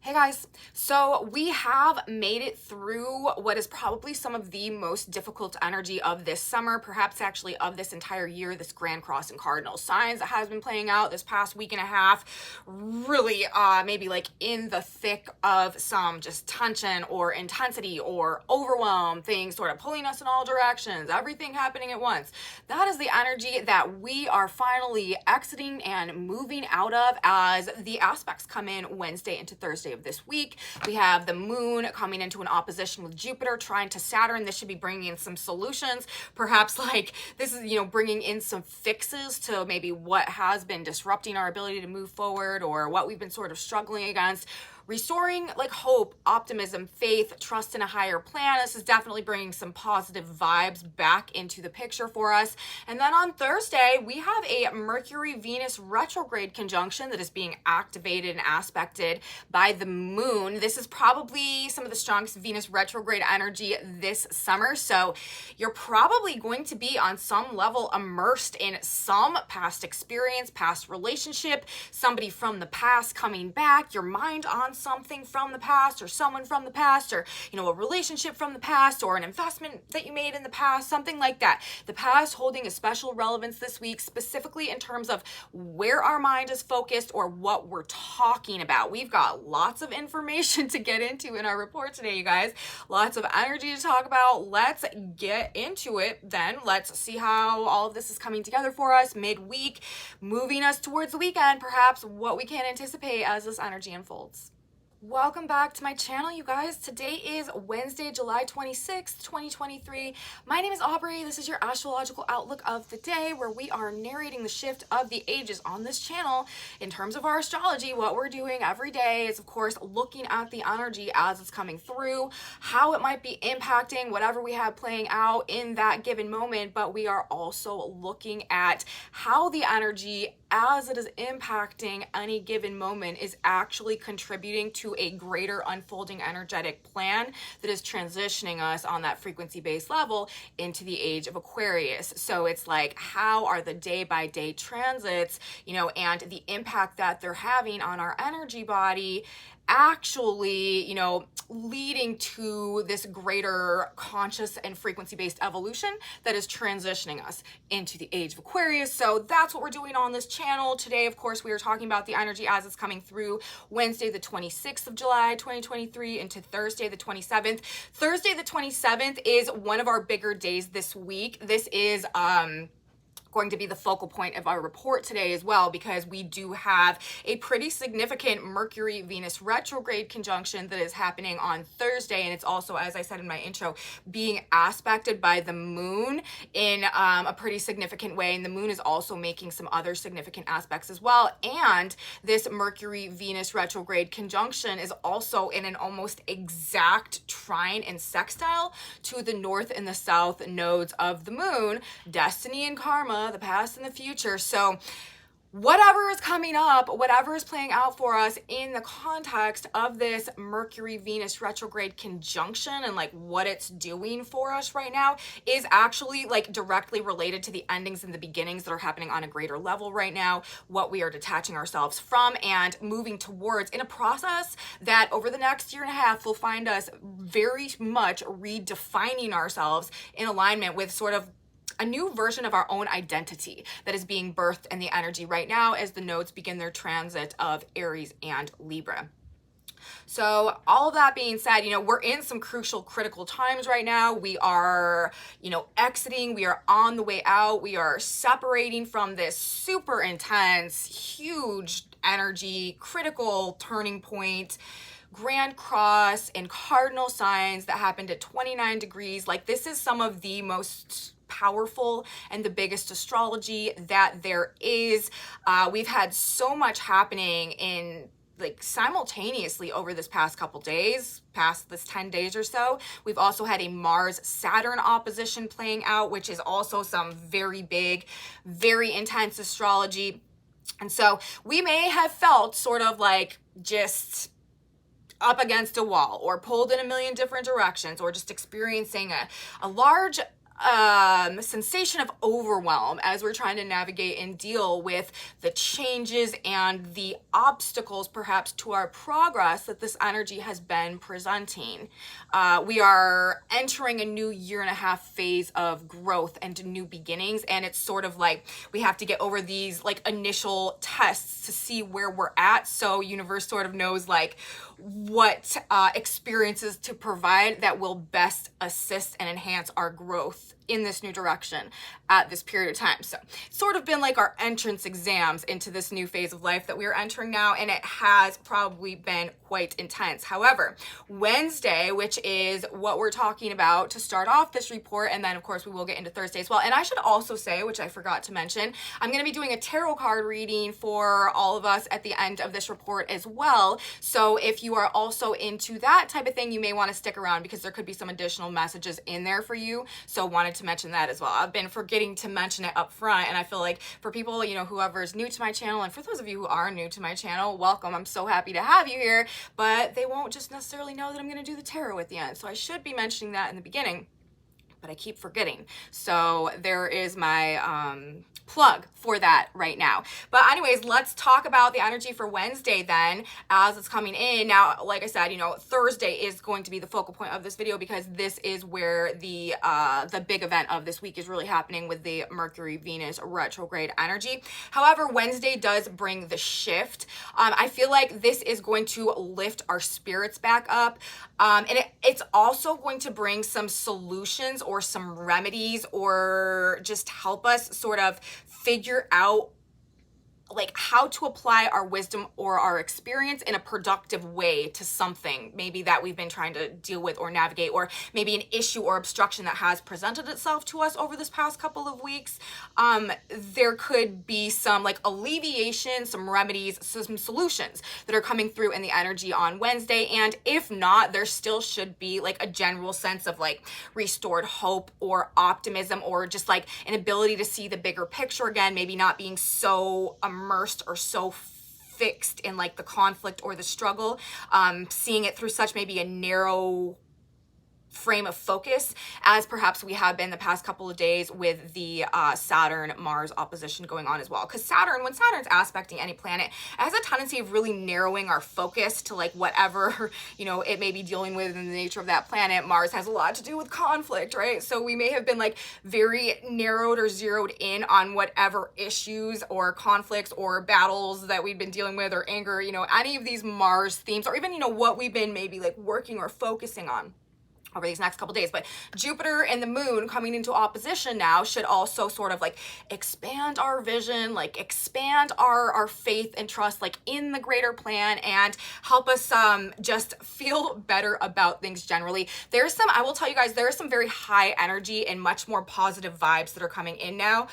Hey guys, so we have made it through what is probably some of the most difficult energy of this summer, perhaps actually of this entire year, this Grand Cross and Cardinal signs that has been playing out this past week and a half, really maybe like in the thick of some just tension or intensity or overwhelm, things sort of pulling us in all directions, everything happening at once. That is the energy that we are finally exiting and moving out of as the aspects come in Wednesday into Thursday of this week. We have the moon coming into an opposition with Jupiter trying to Saturn. This should be bringing in some solutions, perhaps like this is, bringing in some fixes to maybe what has been disrupting our ability to move forward or what we've been sort of struggling against. Restoring like hope, optimism, faith, trust in a higher plan. This is definitely bringing some positive vibes back into the picture for us. And then on Thursday, we have a Mercury-Venus retrograde conjunction that is being activated and aspected by the moon. This is probably some of the strongest Venus retrograde energy this summer. So you're probably going to be on some level immersed in some past experience, past relationship, somebody from the past coming back, your mind on something from the past or someone from the past or a relationship from the past or an investment that you made in the past, something like that. The past holding a special relevance this week, specifically in terms of where our mind is focused or what we're talking about. We've got lots of information to get into in our report today, you guys. Lots of energy to talk about. Let's get into it then. Let's see how all of this is coming together for us midweek, moving us towards the weekend, perhaps what we can anticipate as this energy unfolds. Welcome back to my channel, you guys. Today is Wednesday, July 26th, 2023. My name is Aubrey. This is your astrological outlook of the day, where we are narrating the shift of the ages on this channel. In terms of our astrology, what we're doing every day is, of course, looking at the energy as it's coming through, how it might be impacting whatever we have playing out in that given moment, but we are also looking at how the energy as it is impacting any given moment is actually contributing to a greater unfolding energetic plan that is transitioning us on that frequency-based level into the age of Aquarius. So it's like, how are the day-by-day transits, and the impact that they're having on our energy body actually, leading to this greater conscious and frequency-based evolution that is transitioning us into the age of Aquarius. So that's what we're doing on this channel. Today, of course, we are talking about the energy as it's coming through Wednesday, the 26th of July, 2023 into Thursday, the 27th. Thursday, the 27th is one of our bigger days this week. This is, going to be the focal point of our report today as well, because we do have a pretty significant Mercury-Venus retrograde conjunction that is happening on Thursday, and it's also, as I said in my intro, being aspected by the moon in a pretty significant way, and the moon is also making some other significant aspects as well. And this Mercury-Venus retrograde conjunction is also in an almost exact trine and sextile to the north and the south nodes of the moon, destiny and karma, the past and the future. So whatever is coming up, whatever is playing out for us in the context of this Mercury-Venus retrograde conjunction and like what it's doing for us right now is actually like directly related to the endings and the beginnings that are happening on a greater level right now, what we are detaching ourselves from and moving towards in a process that over the next year and a half will find us very much redefining ourselves in alignment with sort of a new version of our own identity that is being birthed in the energy right now as the nodes begin their transit of Aries and Libra. So all of that being said, we're in some crucial, critical times right now. We are, exiting, we are on the way out, we are separating from this super intense, huge energy, critical turning point, Grand Cross and cardinal signs that happened at 29 degrees. Like, this is some of the most powerful and the biggest astrology that there is. We've had so much happening in like simultaneously over this past couple days, past this 10 days or so. We've also had a Mars-Saturn opposition playing out, which is also some very big, very intense astrology. And so we may have felt sort of like just up against a wall or pulled in a million different directions or just experiencing a large sensation of overwhelm as we're trying to navigate and deal with the changes and the obstacles perhaps to our progress that this energy has been presenting. We are entering a new 1.5 year phase of growth and new beginnings, and it's sort of like we have to get over these like initial tests to see where we're at, so universe sort of knows like what experiences to provide that will best assist and enhance our growth in this new direction at this period of time. So it's sort of been like our entrance exams into this new phase of life that we are entering now, and it has probably been quite intense. However, Wednesday, which is what we're talking about to start off this report, and then of course we will get into Thursday as well. And I should also say, which I forgot to mention, I'm going to be doing a tarot card reading for all of us at the end of this report as well. So if you are also into that type of thing, you may want to stick around because there could be some additional messages in there for you. So wanted to mention that as well. I've been forgetting to mention it up front, and I feel like for people, you know, whoever's new to my channel, and for those of you who are new to my channel, welcome. I'm so happy to have you here, but they won't just necessarily know that I'm going to do the tarot at the end. So I should be mentioning that in the beginning, but I keep forgetting. So there is my plug for that right now. But anyways, let's talk about the energy for Wednesday then as it's coming in. Now, like I said, you know, Thursday is going to be the focal point of this video because this is where the big event of this week is really happening with the Mercury Venus retrograde energy. However, Wednesday does bring the shift. I feel like this is going to lift our spirits back up. And it's also going to bring some solutions or some remedies, or just help us sort of figure out like how to apply our wisdom or our experience in a productive way to something maybe that we've been trying to deal with or navigate, or maybe an issue or obstruction that has presented itself to us over this past couple of weeks. There could be some like alleviation, some remedies, some solutions that are coming through in the energy on Wednesday. And if not, there still should be like a general sense of like restored hope or optimism, or just like an ability to see the bigger picture again, maybe not being so immersed or so fixed in like the conflict or the struggle, seeing it through such maybe a narrow frame of focus as perhaps we have been the past couple of days with the Saturn-Mars opposition going on as well. Because Saturn, when Saturn's aspecting any planet, it has a tendency of really narrowing our focus to like whatever, you know, it may be dealing with in the nature of that planet. Mars has a lot to do with conflict, right? So we may have been like very narrowed or zeroed in on whatever issues or conflicts or battles that we've been dealing with, or anger, you know, any of these Mars themes, or even, you know, what we've been maybe like working or focusing on over these next couple days. But Jupiter and the moon coming into opposition now should also sort of like expand our vision, like expand our faith and trust like in the greater plan, and help us just feel better about things generally. There's some, I will tell you guys, there is some very high energy and much more positive vibes that are coming in now,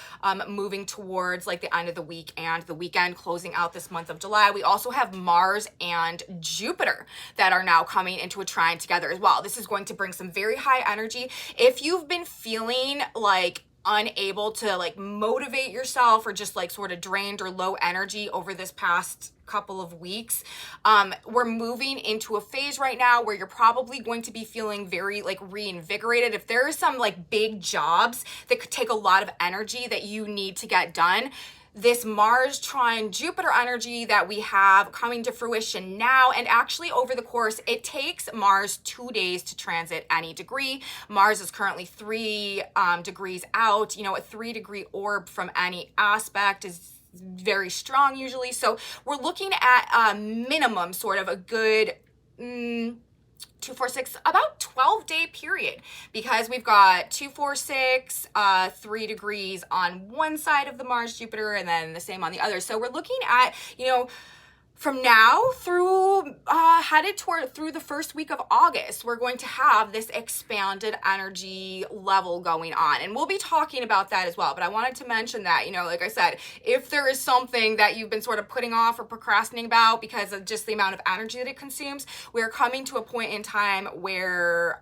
moving towards like the end of the week and the weekend, closing out this month of July. We also have Mars and Jupiter that are now coming into a trine together as well. This is going to bring some very high energy. If you've been feeling like unable to like motivate yourself, or just like sort of drained or low energy over this past couple of weeks, we're moving into a phase right now where you're probably going to be feeling very like reinvigorated. If there are some like big jobs that could take a lot of energy that you need to get done, this Mars trine Jupiter energy that we have coming to fruition now, and actually over the course, it takes Mars 2 days to transit any degree. Mars is currently 3 degrees out. You know, a 3-degree orb from any aspect is very strong usually. So we're looking at a minimum sort of a good 2, 4, 6, about 12-day period, because we've got 2, 4, 6, 3 degrees on one side of the Mars Jupiter, and then the same on the other. So we're looking at, you know, from now through headed toward through the first week of August, we're going to have this expanded energy level going on, and we'll be talking about that as well. But I wanted to mention that, you know, like I said, if there is something that you've been sort of putting off or procrastinating about because of just the amount of energy that it consumes, we're coming to a point in time where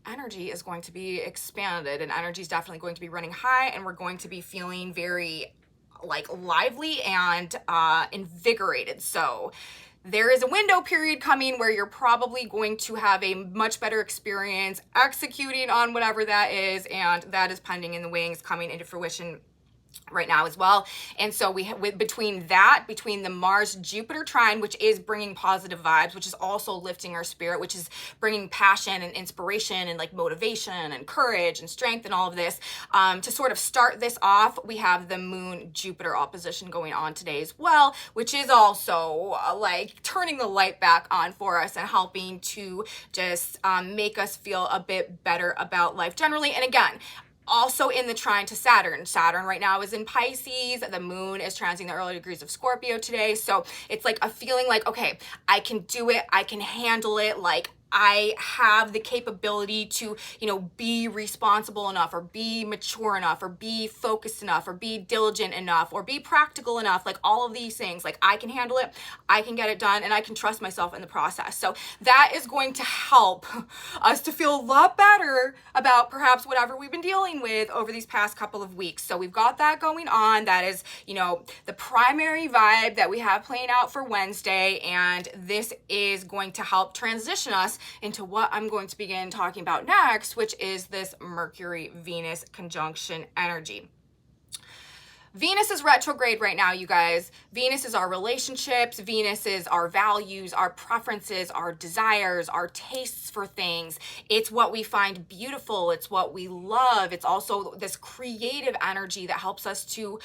energy is going to be expanded, and energy is definitely going to be running high, and we're going to be feeling very like lively and invigorated. So there is a window period coming where you're probably going to have a much better experience executing on whatever that is, and that is pending in the wings, coming into fruition right now as well. And so between the Mars Jupiter trine, which is bringing positive vibes, which is also lifting our spirit, which is bringing passion and inspiration and like motivation and courage and strength and all of this, to sort of start this off, we have the Moon Jupiter opposition going on today as well, which is also like turning the light back on for us and helping to just make us feel a bit better about life generally. And again, also in the trine to Saturn. Saturn right now is in Pisces. The moon is transiting the early degrees of Scorpio today. So it's like a feeling like, okay, I can do it. I can handle it. Like, I have the capability to, you know, be responsible enough, or be mature enough, or be focused enough, or be diligent enough, or be practical enough. Like all of these things, like I can handle it, I can get it done, and I can trust myself in the process. So that is going to help us to feel a lot better about perhaps whatever we've been dealing with over these past couple of weeks. So we've got that going on. That is, you know, the primary vibe that we have playing out for Wednesday. And this is going to help transition us into what I'm going to begin talking about next, which is this Mercury-Venus conjunction energy. Venus is retrograde right now, you guys. Venus is our relationships. Venus is our values, our preferences, our desires, our tastes for things. It's what we find beautiful. It's what we love. It's also this creative energy that helps us to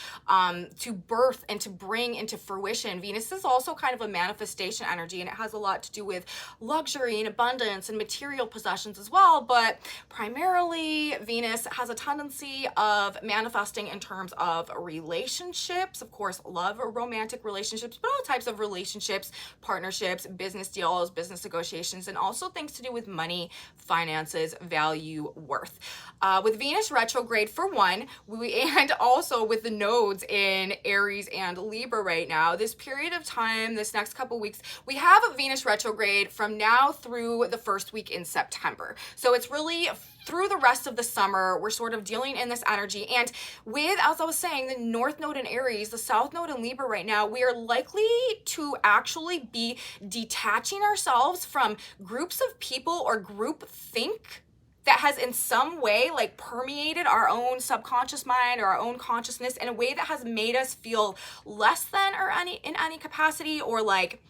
birth and to bring into fruition. Venus is also kind of a manifestation energy, and it has a lot to do with luxury and abundance and material possessions as well. But primarily, Venus has a tendency of manifesting in terms of relationships, of course, love or romantic relationships, but all types of relationships, partnerships, business deals, business negotiations, and also things to do with money, finances, value, worth. With Venus retrograde for one, and also with the nodes in Aries and Libra right now, this period of time, this next couple weeks, we have a Venus retrograde from now through the first week in September. So it's really through the rest of the summer, we're sort of dealing in this energy. And with, as I was saying, the North Node in Aries, the South Node in Libra right now, we are likely to actually be detaching ourselves from groups of people or group think that has in some way like permeated our own subconscious mind or our own consciousness in a way that has made us feel less than or in any capacity, or like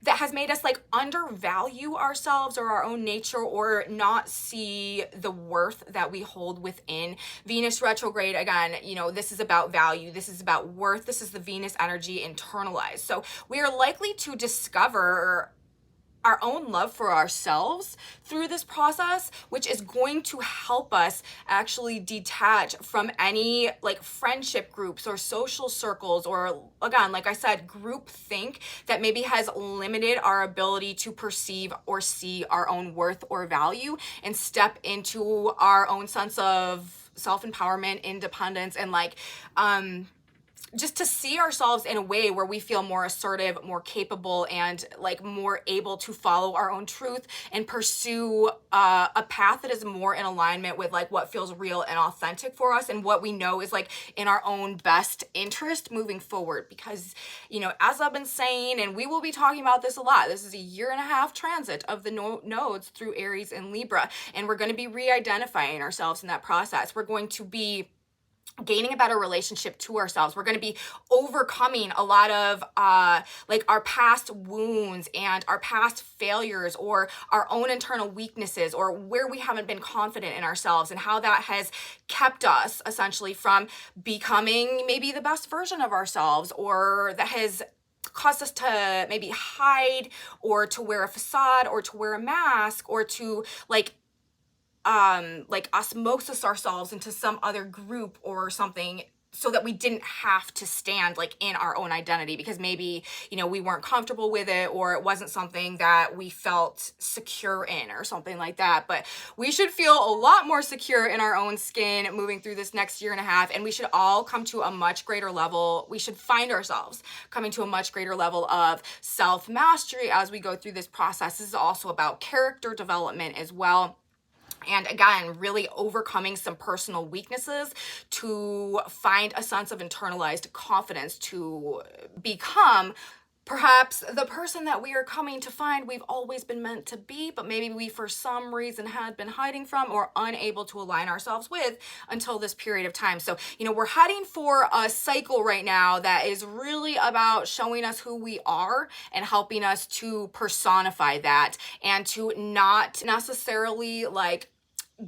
that has made us like undervalue ourselves or our own nature, or not see the worth that we hold within. Venus retrograde, again, you know, this is about value. This is about worth. This is the Venus energy internalized. So we are likely to discover our own love for ourselves through this process, which is going to help us actually detach from any like friendship groups or social circles, or again, like I said, group think that maybe has limited our ability to perceive or see our own worth or value, and step into our own sense of self-empowerment, independence, and like just to see ourselves in a way where we feel more assertive, more capable, and like more able to follow our own truth and pursue a path that is more in alignment with like what feels real and authentic for us, and what we know is like in our own best interest moving forward. Because, you know, as I've been saying, and we will be talking about this a lot, this is a 1.5-year transit of the nodes through Aries and Libra, and we're going to be re-identifying ourselves in that process. We're going to be gaining a better relationship to ourselves. We're going to be overcoming a lot of like our past wounds and our past failures, or our own internal weaknesses, or where we haven't been confident in ourselves, and how that has kept us essentially from becoming maybe the best version of ourselves, or that has caused us to maybe hide, or to wear a facade, or to wear a mask, or to like osmosis ourselves into some other group or something, so that we didn't have to stand like in our own identity, because maybe, you know, we weren't comfortable with it, or it wasn't something that we felt secure in, or something like that. But we should feel a lot more secure in our own skin moving through this next 1.5 years, and we should all come to a much greater level. We should find ourselves coming to a much greater level of self-mastery as we go through this process. This is also about character development as well. And again, really overcoming some personal weaknesses to find a sense of internalized confidence, to become perhaps the person that we are coming to find we've always been meant to be, but maybe we for some reason had been hiding from or unable to align ourselves with until this period of time. So, you know, we're heading for a cycle right now that is really about showing us who we are and helping us to personify that and to not necessarily like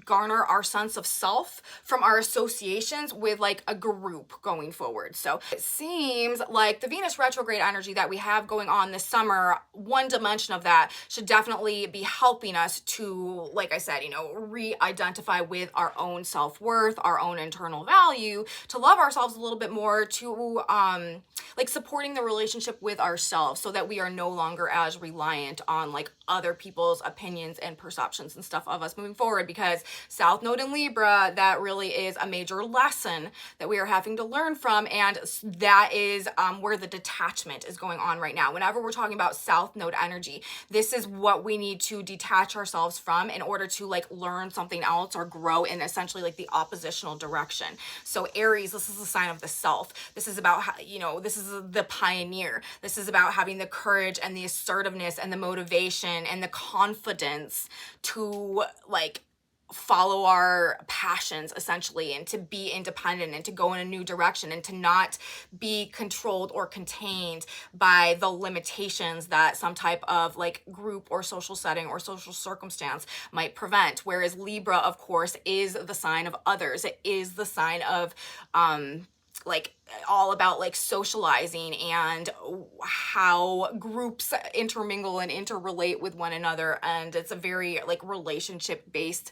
garner our sense of self from our associations with like a group going forward. So it seems like the Venus retrograde energy that we have going on this summer, one dimension of that should definitely be helping us to, like I said, you know, re-identify with our own self-worth, our own internal value, to love ourselves a little bit more, to like supporting the relationship with ourselves so that we are no longer as reliant on like other people's opinions and perceptions and stuff of us moving forward. Because South Node in Libra, that really is a major lesson that we are having to learn from, and that is where the detachment is going on right now. Whenever we're talking about South Node energy, this is what we need to detach ourselves from in order to like learn something else or grow in essentially like the oppositional direction. So Aries, this is a sign of the self. This is about, you know, this is the pioneer. This is about having the courage and the assertiveness and the motivation and the confidence to like follow our passions essentially, and to be independent and to go in a new direction and to not be controlled or contained by the limitations that some type of like group or social setting or social circumstance might prevent. Whereas Libra, of course, is the sign of others. It is the sign of like all about like socializing and how groups intermingle and interrelate with one another, and it's a very like relationship based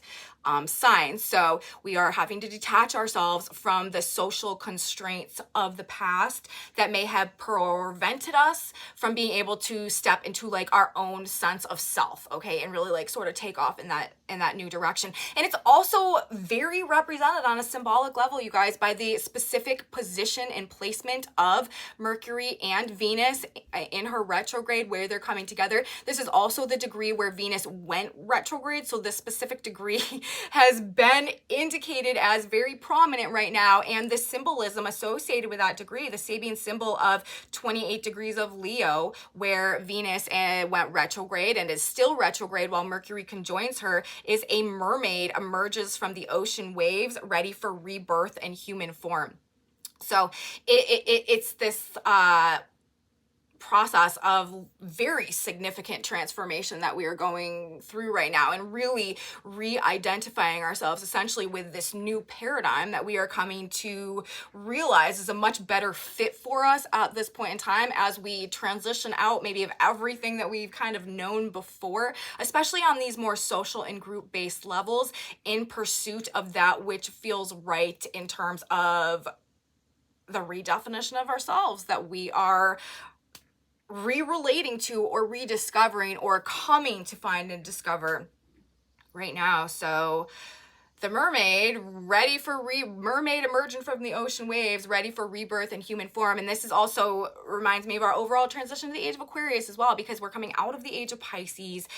sign. So we are having to detach ourselves from the social constraints of the past that may have prevented us from being able to step into like our own sense of self, okay, and really like sort of take off in that new direction. And it's also very represented on a symbolic level, you guys, by the specific position and placement of Mercury and Venus in her retrograde, where they're coming together. This is also the degree where Venus went retrograde, so this specific degree has been indicated as very prominent right now, and the symbolism associated with that degree, the Sabian symbol of 28 degrees of Leo, where Venus went retrograde and is still retrograde while Mercury conjoins her, is a mermaid emerges from the ocean waves ready for rebirth in human form. So it's this process of very significant transformation that we are going through right now, and really re-identifying ourselves essentially with this new paradigm that we are coming to realize is a much better fit for us at this point in time as we transition out maybe of everything that we've kind of known before, especially on these more social and group-based levels, in pursuit of that which feels right in terms of the redefinition of ourselves that we are re-relating to or rediscovering or coming to find and discover right now. So the mermaid, ready for mermaid emerging from the ocean waves, ready for rebirth in human form. And this is also reminds me of our overall transition to the age of Aquarius as well, because we're coming out of the age of Pisces.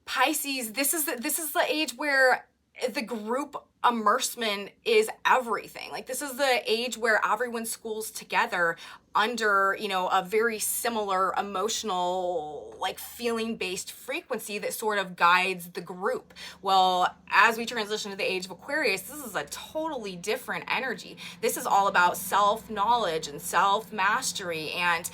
Pisces, this is the age where the group immersement is everything. Like, this is the age where everyone schools together under, you know, a very similar emotional, like feeling based frequency that sort of guides the group. Well, as we transition to the age of Aquarius, this is a totally different energy. This is all about self-knowledge and self-mastery and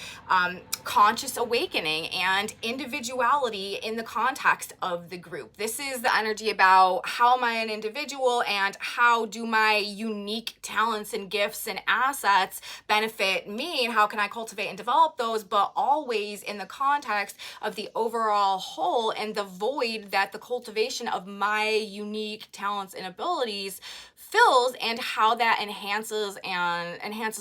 conscious awakening and individuality in the context of the group. This is the energy about how am I an individual and how do my unique talents and gifts and assets benefit me, and how can I cultivate and develop those, but always in the context of the overall whole and the void that the cultivation of my unique talents and abilities fills, and how that enhances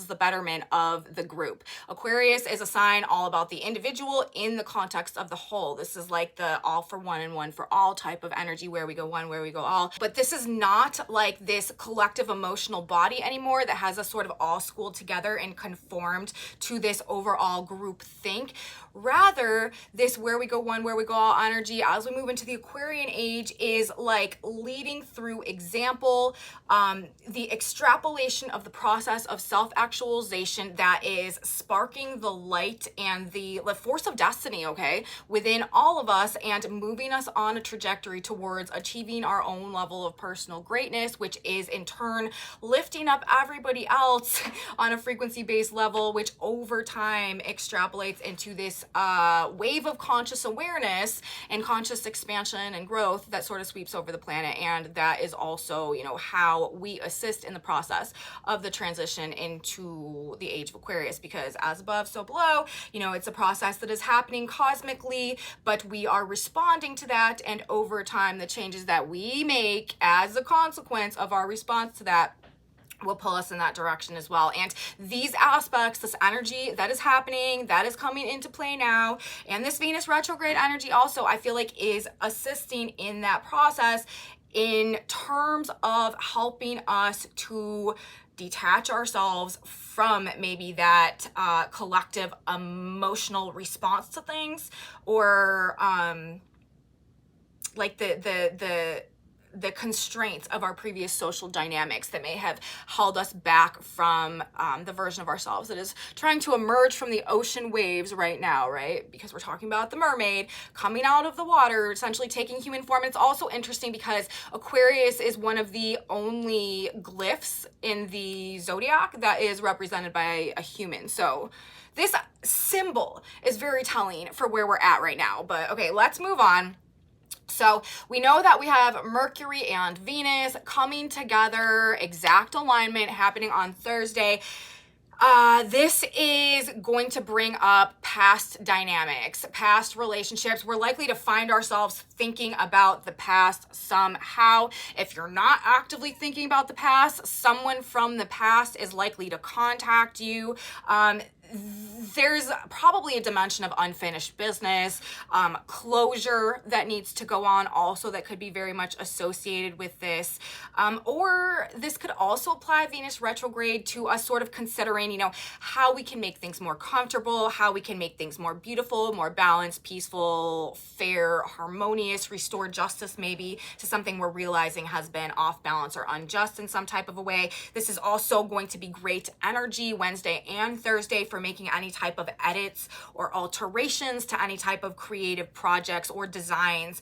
the betterment of the group. Aquarius is a sign all about the individual in the context of the whole. This is like the all for one and one for all type of energy, where we go one, where we go all. But this is not like this collective emotional body anymore that has us sort of all schooled together and conformed to this overall group think. Rather, this where we go one, where we go all energy as we move into the Aquarian age is like leading through example, the extrapolation of the process of self-actualization that is sparking the light and the force of destiny, okay, within all of us and moving us on a trajectory towards achieving our own level of personal greatness, which is in turn lifting up everybody else on a frequency-based level, which over time extrapolates into this wave of conscious awareness and conscious expansion and growth that sort of sweeps over the planet. And that is also, you know, how we assist in the process of the transition into the age of Aquarius, because as above, so below, you know, it's a process that is happening cosmically, but we are responding to that. And over time, the changes that we make as a consequence of our response to that will pull us in that direction as well. And these aspects, this energy that is happening, that is coming into play now, and this Venus retrograde energy also, I feel like, is assisting in that process in terms of helping us to detach ourselves from maybe that collective emotional response to things, or like the constraints of our previous social dynamics that may have held us back from the version of ourselves that is trying to emerge from the ocean waves right now, right? Because we're talking about the mermaid coming out of the water, essentially taking human form. And it's also interesting because Aquarius is one of the only glyphs in the zodiac that is represented by a human. So this symbol is very telling for where we're at right now. But okay, let's move on. So we know that we have Mercury and Venus coming together, exact alignment happening on Thursday. This is going to bring up past dynamics, past relationships. We're likely to find ourselves thinking about the past somehow. If you're not actively thinking about the past, someone from the past is likely to contact you. There's probably a dimension of unfinished business, closure that needs to go on also that could be very much associated with this. Or this could also apply Venus retrograde to us sort of considering, you know, how we can make things more comfortable, how we can make things more beautiful, more balanced, peaceful, fair, harmonious, restore justice maybe to something we're realizing has been off balance or unjust in some type of a way. This is also going to be great energy Wednesday and Thursday for making any type of edits or alterations to any type of creative projects or designs.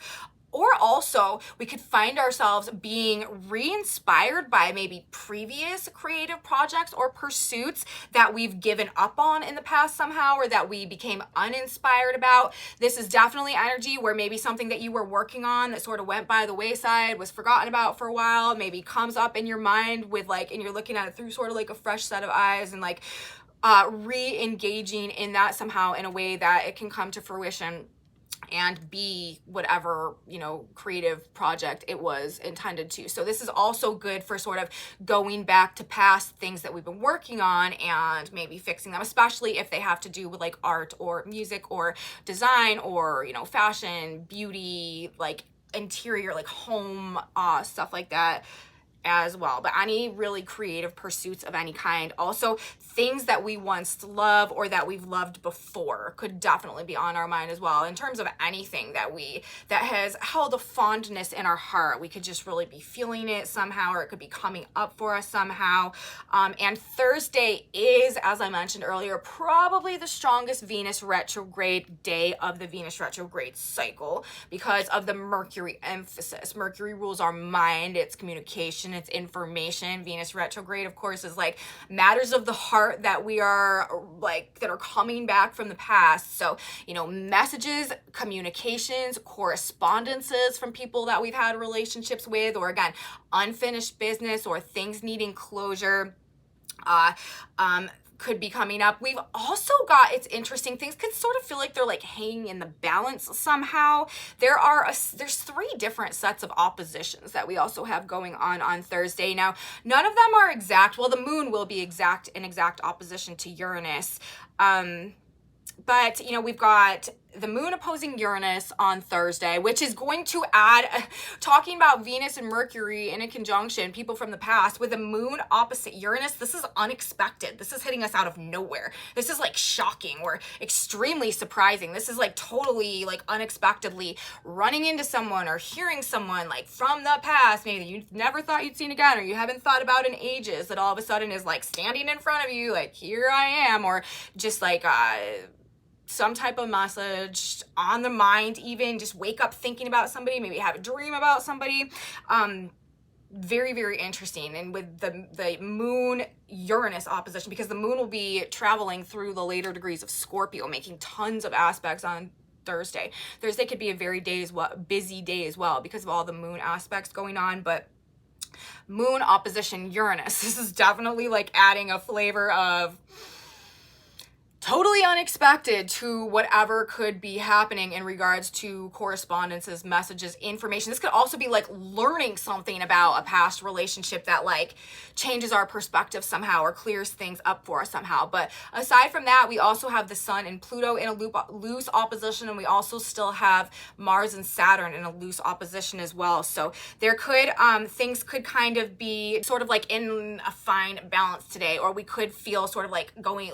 Or also, we could find ourselves being re-inspired by maybe previous creative projects or pursuits that we've given up on in the past somehow, or that we became uninspired about. This is definitely energy where maybe something that you were working on that sort of went by the wayside, was forgotten about for a while, maybe comes up in your mind with like, and you're looking at it through sort of like a fresh set of eyes and like re-engaging in that somehow in a way that it can come to fruition and be whatever, you know, creative project it was intended to. So this is also good for sort of going back to past things that we've been working on and maybe fixing them, especially if they have to do with like art or music or design or, you know, fashion, beauty, like interior, like home, stuff like that as well. But any really creative pursuits of any kind, also things that we once loved or that we've loved before could definitely be on our mind as well. In terms of anything that has held a fondness in our heart, we could just really be feeling it somehow, or it could be coming up for us somehow. And Thursday is, as I mentioned earlier, probably the strongest Venus retrograde day of the Venus retrograde cycle because of the Mercury emphasis. Mercury rules our mind, its communication, its information. Venus retrograde, of course, is like matters of the heart that we are like, that are coming back from the past. So, you know, messages, communications, correspondences from people that we've had relationships with, or again, unfinished business or things needing closure. Could be coming up. We've also got, it's interesting, things could sort of feel like they're like hanging in the balance somehow. There's 3 different sets of oppositions that we also have going on Thursday. Now, none of them are exact. Well, the moon will be in exact opposition to Uranus. But, you know, we've got the moon opposing Uranus on Thursday, which is going to add, talking about Venus and Mercury in a conjunction, people from the past, with the moon opposite Uranus. This is unexpected. This is hitting us out of nowhere. This is like shocking or extremely surprising. This is like totally like unexpectedly running into someone or hearing someone like from the past, maybe you never thought you'd seen again, or you haven't thought about in ages, that all of a sudden is like standing in front of you, like, here I am, or just like some type of message on the mind, even just wake up thinking about somebody, maybe have a dream about somebody. Very, very interesting. And with the moon Uranus opposition, because the moon will be traveling through the later degrees of Scorpio, making tons of aspects on Thursday. Thursday could be a very busy day as well because of all the moon aspects going on. But moon opposition Uranus, this is definitely like adding a flavor of totally unexpected to whatever could be happening in regards to correspondences, messages, information. This could also be like learning something about a past relationship that like changes our perspective somehow or clears things up for us somehow. But aside from that, we also have the Sun and Pluto in a loose opposition, and we also still have Mars and Saturn in a loose opposition as well. So there could, things could kind of be sort of like in a fine balance today, or we could feel sort of like going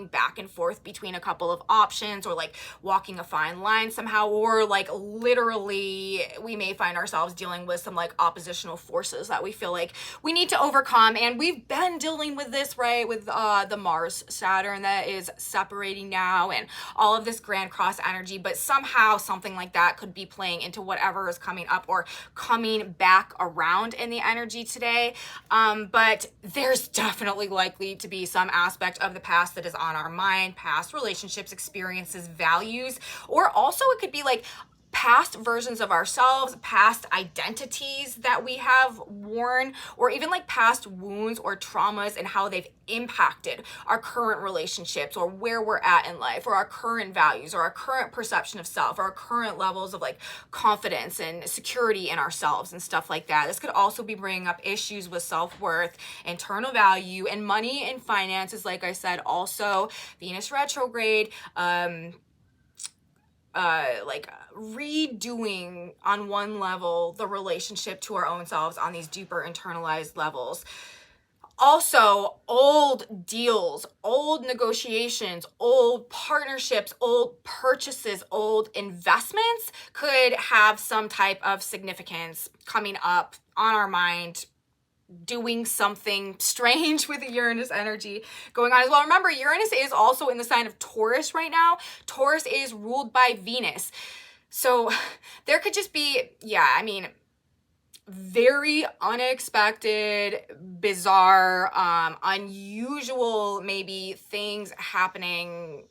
back and forth between a couple of options, or like walking a fine line somehow, or like literally we may find ourselves dealing with some like oppositional forces that we feel like we need to overcome. And we've been dealing with this, right, with the Mars Saturn that is separating now and all of this Grand Cross energy, but somehow something like that could be playing into whatever is coming up or coming back around in the energy today. But there's definitely likely to be some aspect of the past that is on our mind, past relationships, experiences, values, or also it could be like past versions of ourselves, past identities that we have worn, or even like past wounds or traumas and how they've impacted our current relationships, or where we're at in life, or our current values, or our current perception of self, or our current levels of like confidence and security in ourselves and stuff like that. This could also be bringing up issues with self-worth, internal value, and money and finances. Like I said, also Venus retrograde, like redoing on one level the relationship to our own selves on these deeper internalized levels. Also, old deals, old negotiations, old partnerships, old purchases, old investments could have some type of significance coming up on our mind, doing something strange with the Uranus energy going on as well. Remember, Uranus is also in the sign of Taurus right now. Taurus is ruled by Venus. So there could just be, very unexpected, bizarre, unusual maybe things happening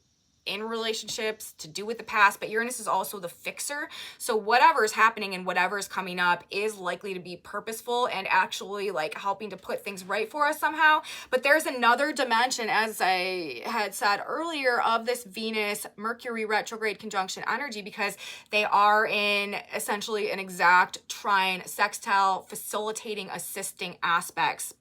in relationships to do with the past. But Uranus is also the fixer, so whatever is happening and whatever is coming up is likely to be purposeful and actually like helping to put things right for us somehow. But there's another dimension, as I had said earlier, of this Venus Mercury retrograde conjunction energy, because they are in essentially an exact trine sextile, facilitating, assisting aspects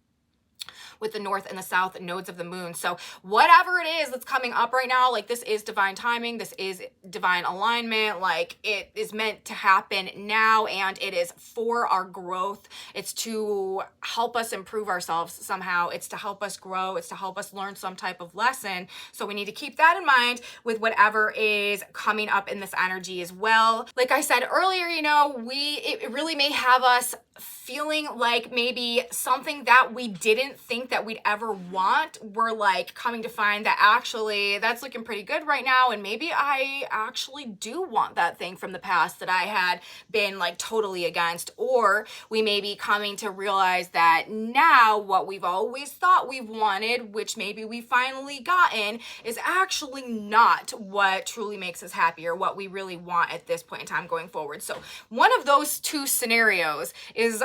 with the north and the south nodes of the moon. So whatever it is that's coming up right now, like this is divine timing, this is divine alignment, like it is meant to happen now, and it is for our growth. It's to help us improve ourselves somehow. It's to help us grow. It's to help us learn some type of lesson. So we need to keep that in mind with whatever is coming up in this energy as well. Like I said earlier, it really may have us feeling like maybe something that we didn't think that we'd ever want, we're like coming to find that actually that's looking pretty good right now, and maybe I actually do want that thing from the past that I had been like totally against. Or we may be coming to realize that now what we've always thought we've wanted, which maybe we finally gotten, is actually not what truly makes us happy or what we really want at this point in time going forward. So one of those two scenarios is is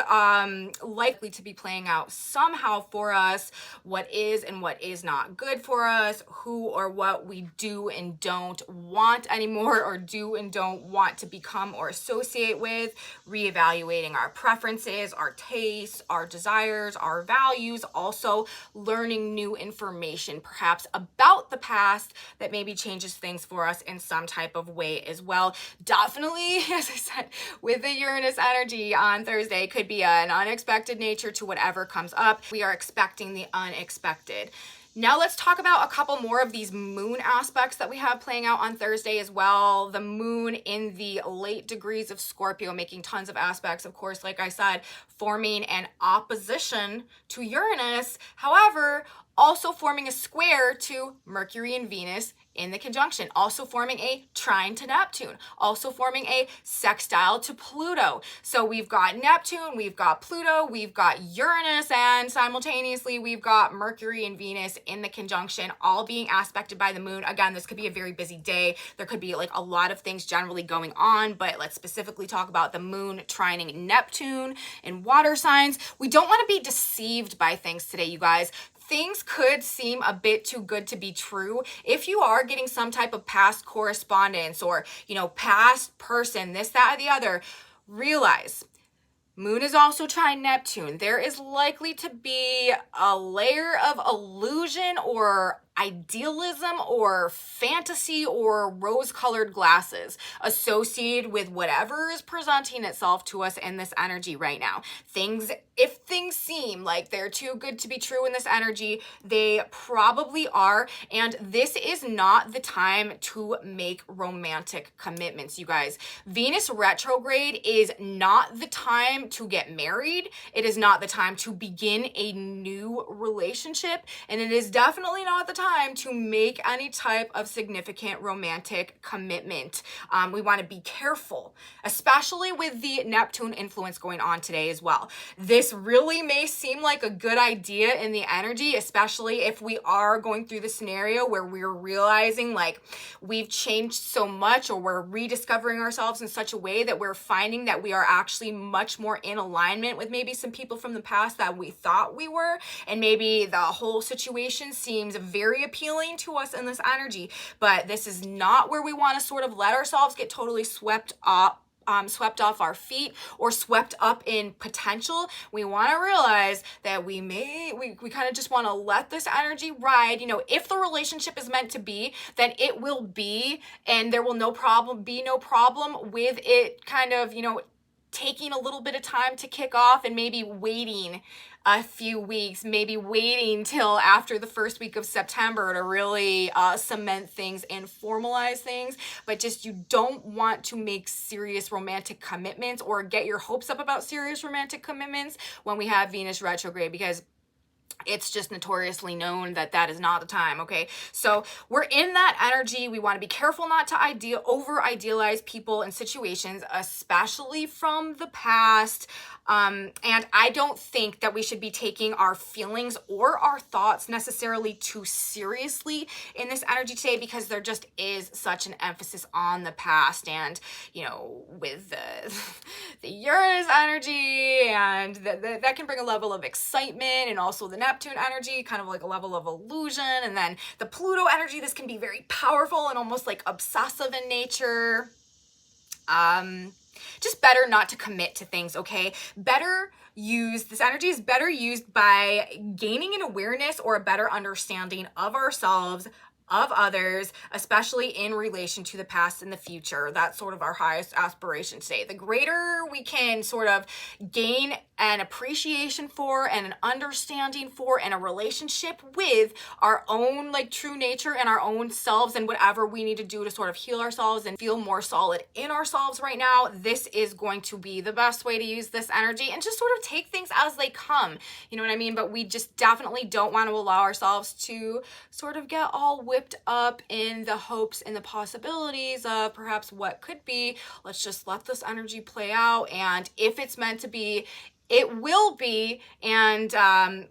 likely to be playing out somehow for us, what is and what is not good for us, who or what we do and don't want anymore, or do and don't want to become or associate with, reevaluating our preferences, our tastes, our desires, our values, also learning new information perhaps about the past that maybe changes things for us in some type of way as well. Definitely, as I said, with the Uranus energy on Thursday, could be an unexpected nature to whatever comes up. We are expecting the unexpected. Now let's talk about a couple more of these moon aspects that we have playing out on Thursday as well. The moon in the late degrees of Scorpio, making tons of aspects, of course, like I said, forming an opposition to Uranus. However, also forming a square to Mercury and Venus in the conjunction, also forming a trine to Neptune, also forming a sextile to Pluto. So we've got Neptune, we've got Pluto, we've got Uranus, and simultaneously we've got Mercury and Venus in the conjunction, all being aspected by the moon. Again, this could be a very busy day. There could be like a lot of things generally going on, but let's specifically talk about the moon trining Neptune in water signs. We don't want to be deceived by things today, you guys. Things could seem a bit too good to be true. If you are getting some type of past correspondence or, past person, this, that, or the other, realize moon is also trine Neptune. There is likely to be a layer of illusion or idealism or fantasy or rose-colored glasses associated with whatever is presenting itself to us in this energy right now. If things seem like they're too good to be true in this energy, they probably are, and this is not the time to make romantic commitments, you guys. Venus retrograde is not the time to get married. It is not the time to begin a new relationship, and it is definitely not the time to make any type of significant romantic commitment. We want to be careful, especially with the Neptune influence going on today as well. This really may seem like a good idea in the energy, especially if we are going through the scenario where we're realizing like we've changed so much, or we're rediscovering ourselves in such a way that we're finding that we are actually much more in alignment with maybe some people from the past that we thought we were, and maybe the whole situation seems very appealing to us in this energy, but this is not where we want to sort of let ourselves get totally swept off our feet or swept up in potential. We want to realize that we kind of just want to let this energy ride. If the relationship is meant to be, then it will be, and there will be no problem with it kind of, taking a little bit of time to kick off, and maybe waiting a few weeks, maybe waiting till after the first week of September to really cement things and formalize things. But just, you don't want to make serious romantic commitments or get your hopes up about serious romantic commitments when we have Venus retrograde, because it's just notoriously known that that is not the time, okay? So we're in that energy. We want to be careful not to over-idealize people and situations, especially from the past. And I don't think that we should be taking our feelings or our thoughts necessarily too seriously in this energy today, because there just is such an emphasis on the past. And, with the Uranus energy, and that can bring a level of excitement, and also the Neptune energy, kind of like a level of illusion. And then the Pluto energy, this can be very powerful and almost like obsessive in nature. Just better not to commit to things, okay? This energy is better used by gaining an awareness or a better understanding of ourselves, of others, especially in relation to the past and the future. That's sort of our highest aspiration today. The greater we can sort of gain an appreciation for and an understanding for and a relationship with our own true nature and our own selves, and whatever we need to do to sort of heal ourselves and feel more solid in ourselves right now, this is going to be the best way to use this energy, and just sort of take things as they come. You know what I mean? But we just definitely don't want to allow ourselves to sort of get all whipped up in the hopes and the possibilities of perhaps what could be. Let's just let this energy play out, and if it's meant to be, it will be, and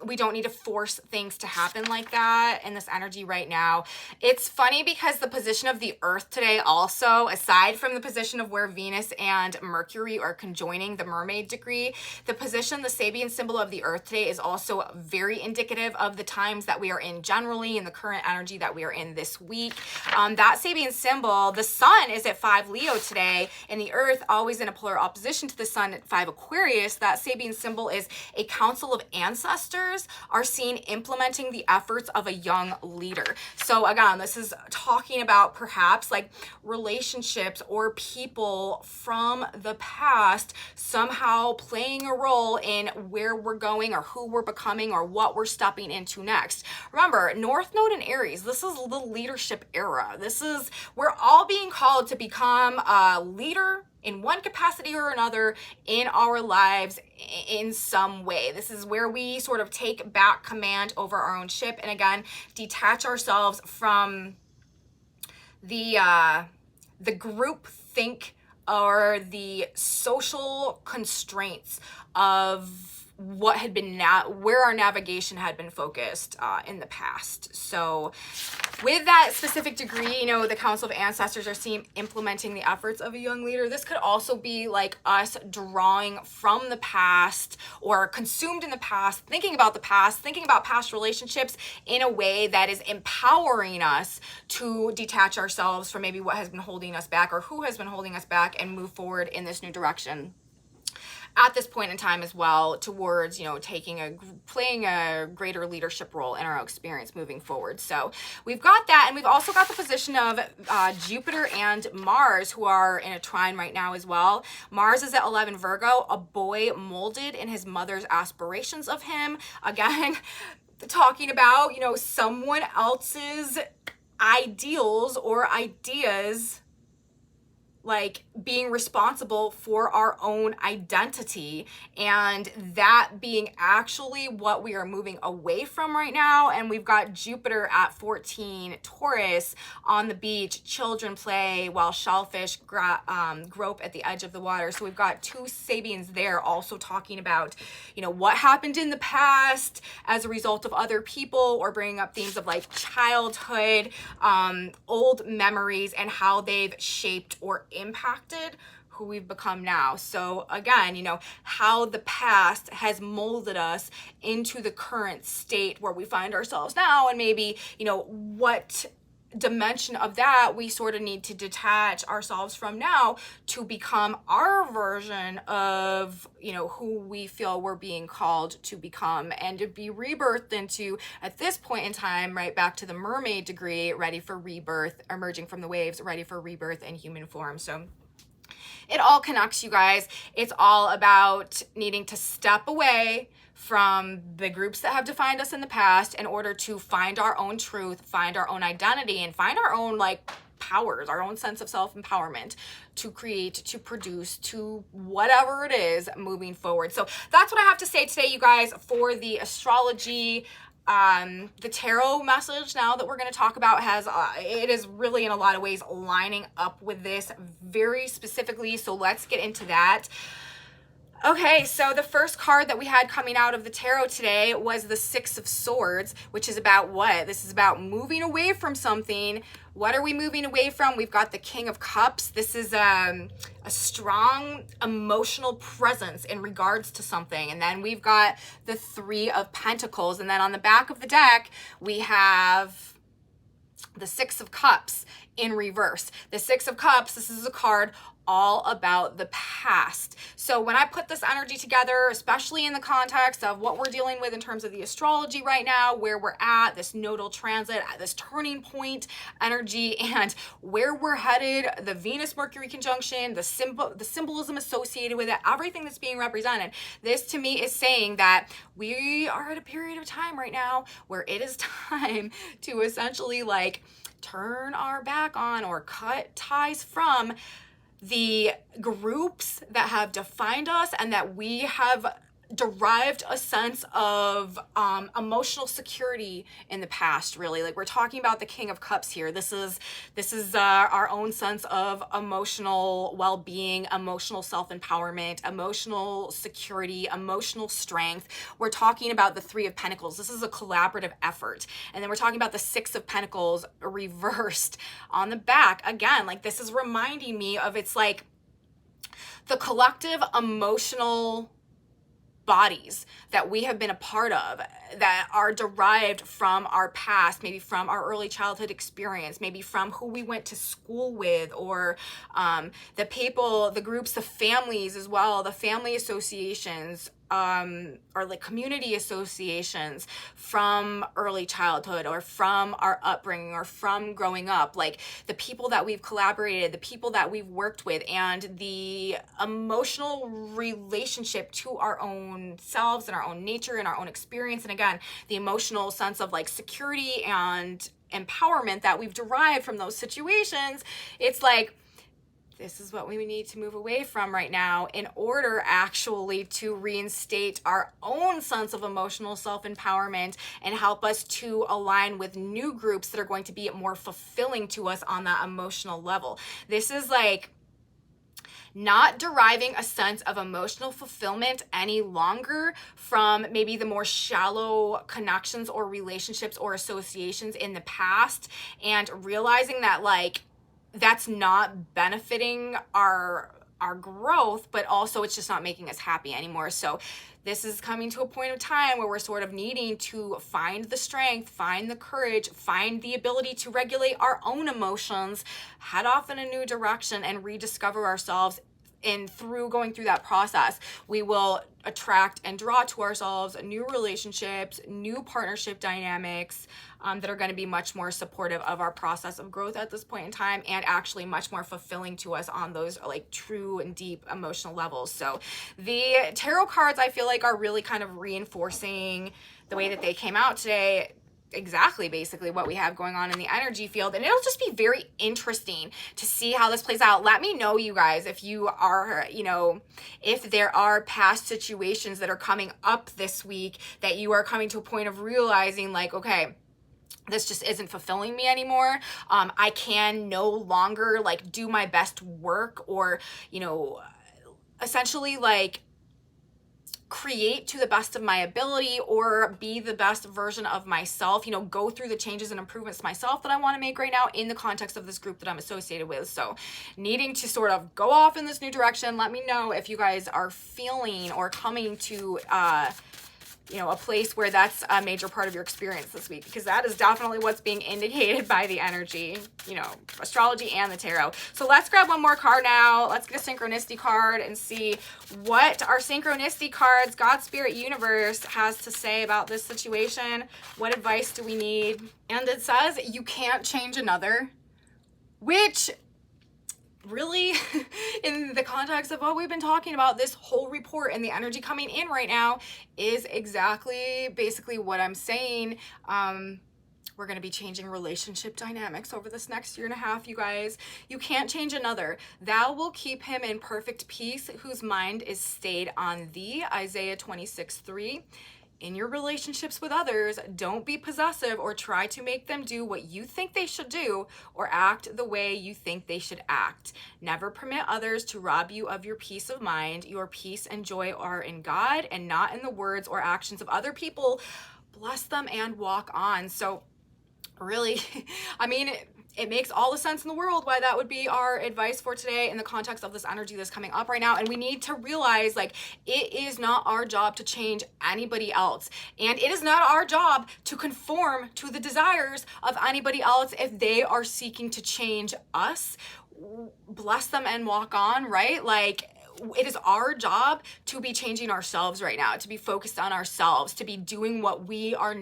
we don't need to force things to happen like that in this energy right now. It's funny because the position of the Earth today also, aside from the position of where Venus and Mercury are conjoining the mermaid degree, the position, the Sabian symbol of the Earth today is also very indicative of the times that we are in generally, and the current energy that we are in this week. That Sabian symbol, the sun is at 5 Leo today, and the Earth always in a polar opposition to the sun at 5 Aquarius. That Sabian symbol is a council of ancestors are seen implementing the efforts of a young leader. So again, this is talking about perhaps like relationships or people from the past somehow playing a role in where we're going or who we're becoming or what we're stepping into next. Remember, North Node in Aries, this is the leadership era. This is, we're all being called to become a leader in one capacity or another in our lives in some way. This is where we sort of take back command over our own ship, and again, detach ourselves from the group think or the social constraints of what had been where our navigation had been focused in the past. So with that specific degree, you know, the Council of Ancestors are seen implementing the efforts of a young leader. This could also be like us drawing from the past or consumed in the past, thinking about the past, thinking about past relationships in a way that is empowering us to detach ourselves from maybe what has been holding us back or who has been holding us back and move forward in this new direction at this point in time as well, towards, you know, playing a greater leadership role in our experience moving forward. So we've got that, and we've also got the position of Jupiter and Mars, who are in a trine right now as well. Mars is at 11 Virgo, a boy molded in his mother's aspirations of him. Again, talking about, you know, someone else's ideals or ideas, like being responsible for our own identity, and that being actually what we are moving away from right now. And we've got Jupiter at 14 Taurus on the beach, children play while shellfish grope at the edge of the water. So we've got two Sabians there also talking about, you know, what happened in the past as a result of other people, or bringing up themes of like childhood, old memories, and how they've shaped or impacted who we've become now. So again, you know, how the past has molded us into the current state where we find ourselves now, and maybe, you know, what dimension of that we sort of need to detach ourselves from now to become our version of, you know, who we feel we're being called to become, and to be rebirthed into, at this point in time, right back to the mermaid degree, ready for rebirth, emerging from the waves, ready for rebirth in human form. So it all connects, you guys. It's all about needing to step away from the groups that have defined us in the past in order to find our own truth, find our own identity, and find our own like powers, our own sense of self-empowerment to create, to produce, to whatever it is moving forward. So that's what I have to say today, you guys, for the astrology. The tarot message now that we're going to talk about has, it is really in a lot of ways lining up with this very specifically. So let's get into that. Okay, so the first card that we had coming out of the tarot today was the Six of Swords, which is about what? This is about moving away from something. What are we moving away from? We've got the King of Cups. This is a strong emotional presence in regards to something. And then we've got the Three of Pentacles. And then on the back of the deck, we have the Six of Cups in reverse. The Six of Cups, this is a card all about the past. So when I put this energy together, especially in the context of what we're dealing with in terms of the astrology right now, where we're at, this nodal transit, at this turning point energy, and where we're headed, the Venus-Mercury conjunction, the symbolism associated with it, everything that's being represented, this to me is saying that we are at a period of time right now where it is time to essentially like turn our back on or cut ties from the groups that have defined us and that we have derived a sense of emotional security in the past, really. Like, we're talking about the King of Cups here. This is our own sense of emotional well-being, emotional self-empowerment, emotional security, emotional strength. We're talking about the Three of Pentacles. This is a collaborative effort. And then we're talking about the Six of Pentacles reversed on the back. Again, like, this is reminding me of, it's like the collective emotional bodies that we have been a part of that are derived from our past, maybe from our early childhood experience, maybe from who we went to school with, or the people, the groups, the families as well, the family associations, or like community associations from early childhood, or from our upbringing, or from growing up, like the people that we've collaborated, the people that we've worked with, and the emotional relationship to our own selves and our own nature and our own experience. And again, the emotional sense of like security and empowerment that we've derived from those situations. It's like, this is what we need to move away from right now in order actually to reinstate our own sense of emotional self-empowerment and help us to align with new groups that are going to be more fulfilling to us on that emotional level. This is like not deriving a sense of emotional fulfillment any longer from maybe the more shallow connections or relationships or associations in the past, and realizing that like that's not benefiting our growth, but also it's just not making us happy anymore. So this is coming to a point of time where we're sort of needing to find the strength, find the courage, find the ability to regulate our own emotions, head off in a new direction, and rediscover ourselves. And through going through that process, we will attract and draw to ourselves new relationships, new partnership dynamics that are going to be much more supportive of our process of growth at this point in time, and actually much more fulfilling to us on those like true and deep emotional levels. So the tarot cards, I feel like, are really kind of reinforcing the way that they came out today, exactly basically what we have going on in the energy field. And it'll just be very interesting to see how this plays out. Let me know, you guys, if you are, you know, if there are past situations that are coming up this week that you are coming to a point of realizing like, okay, this just isn't fulfilling me anymore. I can no longer like do my best work, or, you know, essentially like create to the best of my ability, or be the best version of myself, you know, go through the changes and improvements to myself that I want to make right now in the context of this group that I'm associated with. So needing to sort of go off in this new direction. Let me know if you guys are feeling or coming to you know, a place where that's a major part of your experience this week, because that is definitely what's being indicated by the energy, you know, astrology and the tarot. So let's grab one more card now. Let's get a synchronicity card and see what our synchronicity cards, God, Spirit, Universe, has to say about this situation. What advice do we need? And it says, you can't change another, which really, in the context of what we've been talking about, this whole report and the energy coming in right now is exactly basically what I'm saying. We're going to be changing relationship dynamics over this next year and a half, you guys. You can't change another. Thou will keep him in perfect peace whose mind is stayed on thee. Isaiah 26:3. In your relationships with others, don't be possessive or try to make them do what you think they should do or act the way you think they should act. Never permit others to rob you of your peace of mind. Your peace and joy are in God and not in the words or actions of other people. Bless them and walk on. So really, I mean, it makes all the sense in the world why that would be our advice for today in the context of this energy that's coming up right now. And we need to realize, like, it is not our job to change anybody else. And it is not our job to conform to the desires of anybody else if they are seeking to change us. Bless them and walk on, right? Like, it is our job to be changing ourselves right now, to be focused on ourselves, to be doing what we are,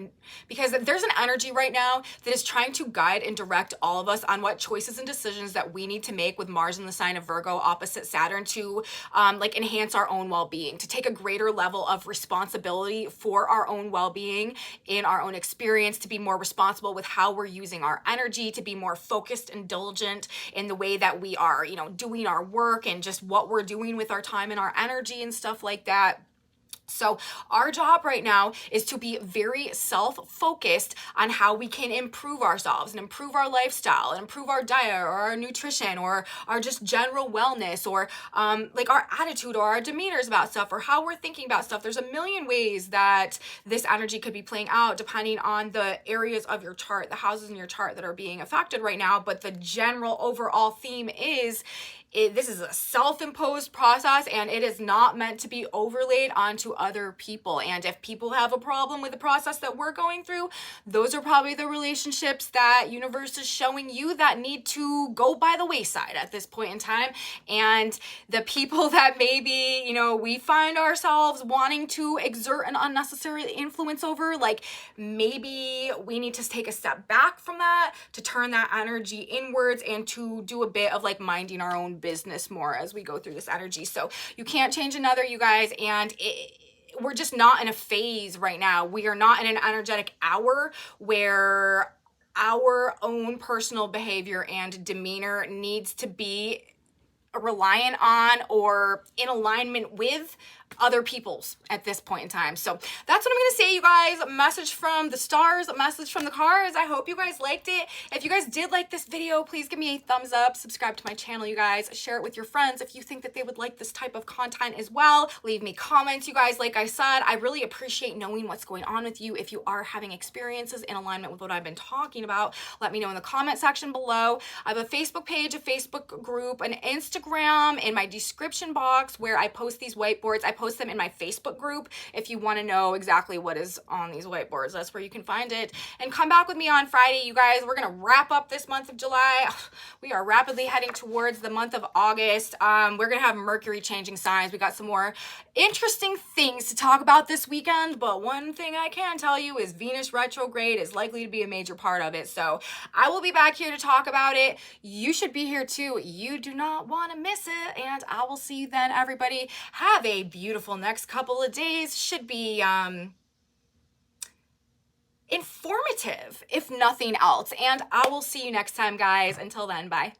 because there's an energy right now that is trying to guide and direct all of us on what choices and decisions that we need to make with Mars in the sign of Virgo opposite Saturn to like enhance our own well-being, to take a greater level of responsibility for our own well-being in our own experience, to be more responsible with how we're using our energy, to be more focused and diligent in the way that we are, you know, doing our work and just what we're doing with our time and our energy and stuff like that. So our job right now is to be very self-focused on how we can improve ourselves and improve our lifestyle and improve our diet or our nutrition or our just general wellness or like our attitude or our demeanors about stuff or how we're thinking about stuff. There's a million ways that this energy could be playing out depending on the areas of your chart, the houses in your chart that are being affected right now. But the general overall theme is this is a self-imposed process, and it is not meant to be overlaid onto other people. And if people have a problem with the process that we're going through, those are probably the relationships that universe is showing you that need to go by the wayside at this point in time. And the people that maybe, you know, we find ourselves wanting to exert an unnecessary influence over, like maybe we need to take a step back from that to turn that energy inwards and to do a bit of like minding our own business more as we go through this energy. So you can't change another, you guys, and we're just not in a phase right now. We are not in an energetic hour where our own personal behavior and demeanor needs to be reliant on or in alignment with other people's at this point in time. So that's what I'm gonna say, you guys. A message from the stars, a message from the cards. I hope you guys liked it. If you guys did like this video, please give me a thumbs up, subscribe to my channel, you guys, share it with your friends if you think that they would like this type of content as well. Leave me comments, you guys. Like I said, I really appreciate knowing what's going on with you. If you are having experiences in alignment with what I've been talking about, let me know in the comment section below. I have a Facebook page, a Facebook group, an Instagram in my description box where I post these whiteboards. I post them in my Facebook group if you want to know exactly what is on these whiteboards. That's where you can find it. And come back with me on Friday, you guys. We're going to wrap up this month of July. We are rapidly heading towards the month of August. We're going to have Mercury changing signs. We got some more interesting things to talk about this weekend, but one thing I can tell you is Venus retrograde is likely to be a major part of it. So I will be back here to talk about it. You should be here too. You do not want to miss it. And I will see you then, everybody. Have a beautiful next couple of days. Should be informative, if nothing else. And I will see you next time, guys. Until then, bye.